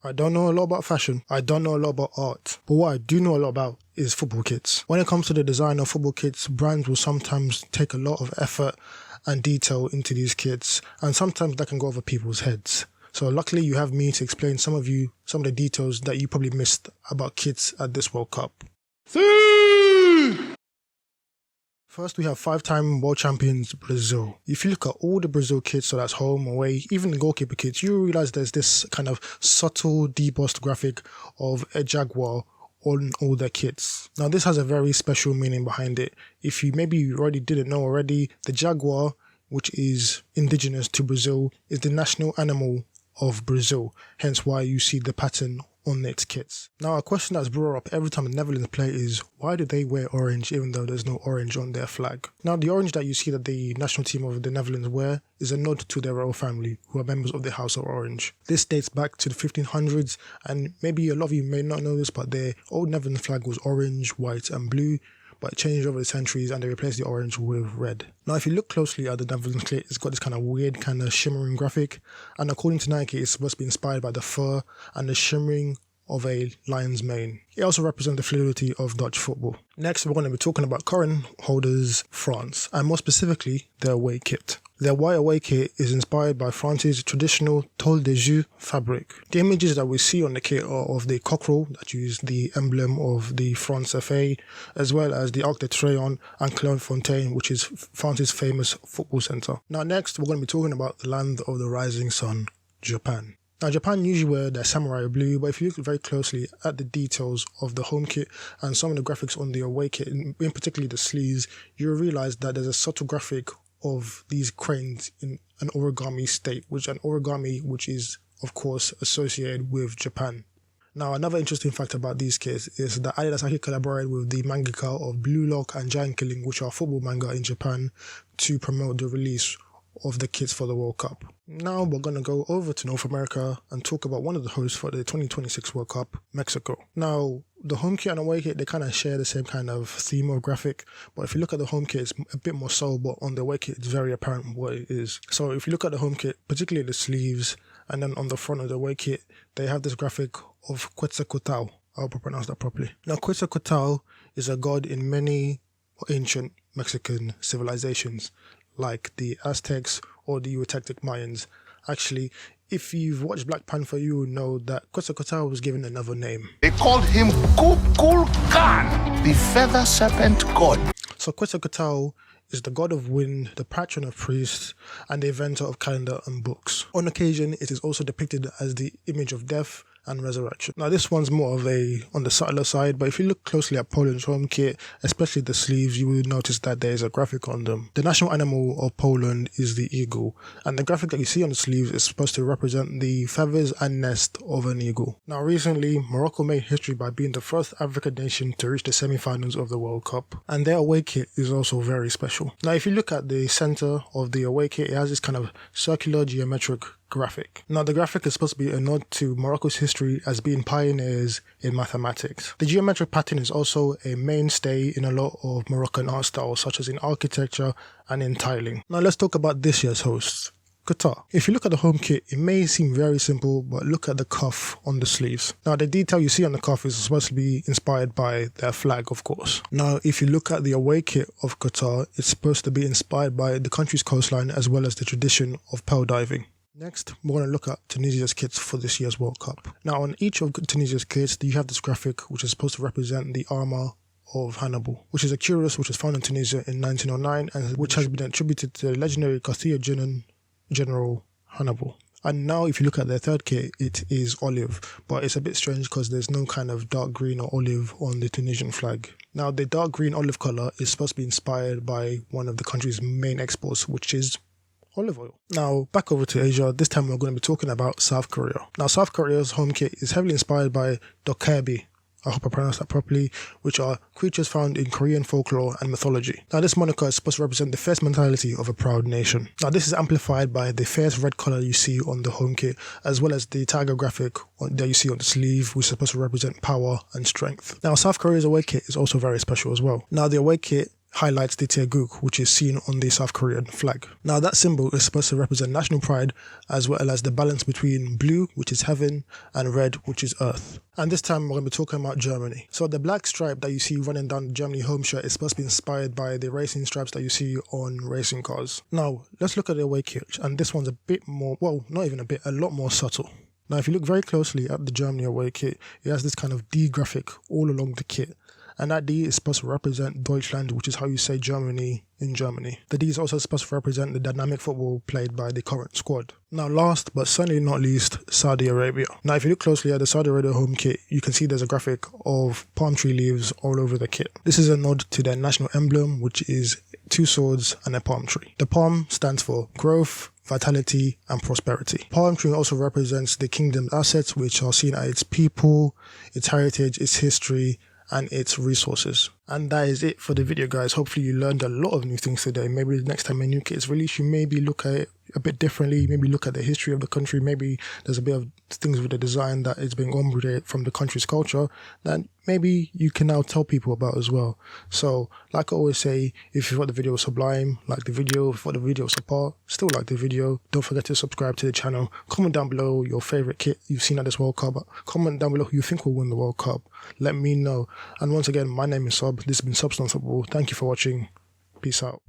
I don't know a lot about fashion. I don't know a lot about art. But what I do know a lot about is football kits. When it comes to the design of football kits, brands will sometimes take a lot of effort and detail into these kits, and sometimes that can go over people's heads. So luckily you have me to explain some of the details that you probably missed about kits at this World Cup. First, we have 5-time world champions Brazil. If you look at all the Brazil kits, so that's home, away, even the goalkeeper kits, you realize there's this kind of subtle debossed graphic of a jaguar on all their kits. Now, this has a very special meaning behind it. If you already didn't know already, the jaguar, which is indigenous to Brazil, is the national animal of Brazil, hence why you see the pattern on its kits. Now, a question that's brought up every time the Netherlands play is, why do they wear orange even though there's no orange on their flag? Now, the orange that you see that the national team of the Netherlands wear is a nod to their royal family, who are members of the House of Orange. This dates back to the 1500s, and maybe a lot of you may not know this, but their old Netherlands flag was orange, white and blue, but it changed over the centuries and they replaced the orange with red. Now, if you look closely at the Netherlands kit, it's got this kind of weird, kind of shimmering graphic, and according to Nike, it's supposed to be inspired by the fur and the shimmering of a lion's mane. It also represents the fluidity of Dutch football. Next, we're going to be talking about current holders France, and more specifically, their away kit. Their white away kit is inspired by France's traditional toile de jeu fabric. The images that we see on the kit are of the cockerel that use the emblem of the France FA, as well as the Arc de Triomphe and Clairefontaine, which is France's famous football centre. Now next, we're going to be talking about the land of the rising sun, Japan. Now, Japan usually wear their samurai blue, but if you look very closely at the details of the home kit and some of the graphics on the away kit, in particularly the sleeves, you'll realize that there's a subtle graphic of these cranes in an origami state, which is, of course, associated with Japan. Now, another interesting fact about these kits is that Adidas actually collaborated with the mangaka of Blue Lock and Giant Killing, which are football manga in Japan, to promote the release of the kits for the World Cup. Now we're going to go over to North America and talk about one of the hosts for the 2026 World Cup, Mexico. Now, the home kit and away kit, they kind of share the same kind of theme or graphic, but if you look at the home kit, it's a bit more subtle, but on the away kit, it's very apparent what it is. So if you look at the home kit, particularly the sleeves, and then on the front of the away kit, they have this graphic of Quetzalcoatl. I hope I pronounced that properly. Now, Quetzalcoatl is a god in many ancient Mexican civilizations, like the Aztecs or the Yucatec Mayans. Actually, if you've watched Black Panther, you will know that Quetzalcoatl was given another name. They called him Kukulkan, the feather serpent god. So Quetzalcoatl is the god of wind, the patron of priests, and the inventor of calendar and books. On occasion, it is also depicted as the image of death and resurrection. Now, this one's more of on the subtler side, but if you look closely at Poland's home kit, especially the sleeves, you will notice that there is a graphic on them. The national animal of Poland is the eagle, and the graphic that you see on the sleeves is supposed to represent the feathers and nest of an eagle. Now, recently, Morocco made history by being the first African nation to reach the semi-finals of the World Cup, and their away kit is also very special. Now, if you look at the center of the away kit, it has this kind of circular geometric graphic. Now, the graphic is supposed to be a nod to Morocco's history as being pioneers in mathematics. The geometric pattern is also a mainstay in a lot of Moroccan art styles, such as in architecture and in tiling. Now, let's talk about this year's hosts, Qatar. If you look at the home kit, it may seem very simple, but look at the cuff on the sleeves. Now, the detail you see on the cuff is supposed to be inspired by their flag, of course. Now, if you look at the away kit of Qatar, it's supposed to be inspired by the country's coastline as well as the tradition of pearl diving. Next, we're going to look at Tunisia's kits for this year's World Cup. Now, on each of Tunisia's kits, you have this graphic which is supposed to represent the armour of Hannibal, which is a cuirass which was found in Tunisia in 1909 and which has been attributed to the legendary Carthaginian general Hannibal. And now, if you look at their third kit, it is olive, but it's a bit strange because there's no kind of dark green or olive on the Tunisian flag. Now, the dark green olive colour is supposed to be inspired by one of the country's main exports, which is olive oil. Now, back over to Asia. This time we're going to be talking about South Korea. Now, South Korea's home kit is heavily inspired by dokkaebi, I hope I pronounced that properly, which are creatures found in Korean folklore and mythology. Now, this moniker is supposed to represent the fierce mentality of a proud nation. Now, this is amplified by the fierce red colour you see on the home kit, as well as the tiger graphic that you see on the sleeve, which is supposed to represent power and strength. Now, South Korea's away kit is also very special as well. Now, the away kit highlights the Taeguk, which is seen on the South Korean flag. Now that symbol is supposed to represent national pride, as well as the balance between blue, which is heaven, and red, which is earth. And this time we're going to be talking about Germany. So the black stripe that you see running down the Germany home shirt is supposed to be inspired by the racing stripes that you see on racing cars. Now let's look at the away kit, and this one's a bit more, well, not even a bit, a lot more subtle. Now if you look very closely at the Germany away kit, it has this kind of D graphic all along the kit. And that D is supposed to represent Deutschland, which is how you say Germany in Germany. The D is also supposed to represent the dynamic football played by the current squad. Now last, but certainly not least, Saudi Arabia. Now if you look closely at the Saudi Arabia home kit, you can see there's a graphic of palm tree leaves all over the kit. This is a nod to their national emblem, which is 2 swords and a palm tree. The palm stands for growth, vitality, and prosperity. Palm tree also represents the kingdom's assets, which are seen as its people, its heritage, its history, and its resources. And that is it for the video, guys. Hopefully you learned a lot of new things today. Maybe the next time a new kit is released, you maybe look at it a bit differently, maybe look at the history of the country, maybe there's a bit of things with the design that is being ombre from the country's culture that maybe you can now tell people about as well. So like I always say, if you thought the video was sublime, like the video. If you thought the video was subpar, still like the video. Don't forget to subscribe to the channel. Comment down below your favorite kit you've seen at this World Cup. Comment down below who you think will win the World Cup. Let me know. And once again, my name is Sub. This has been SubStanceFtbl. Thank you for watching. Peace out.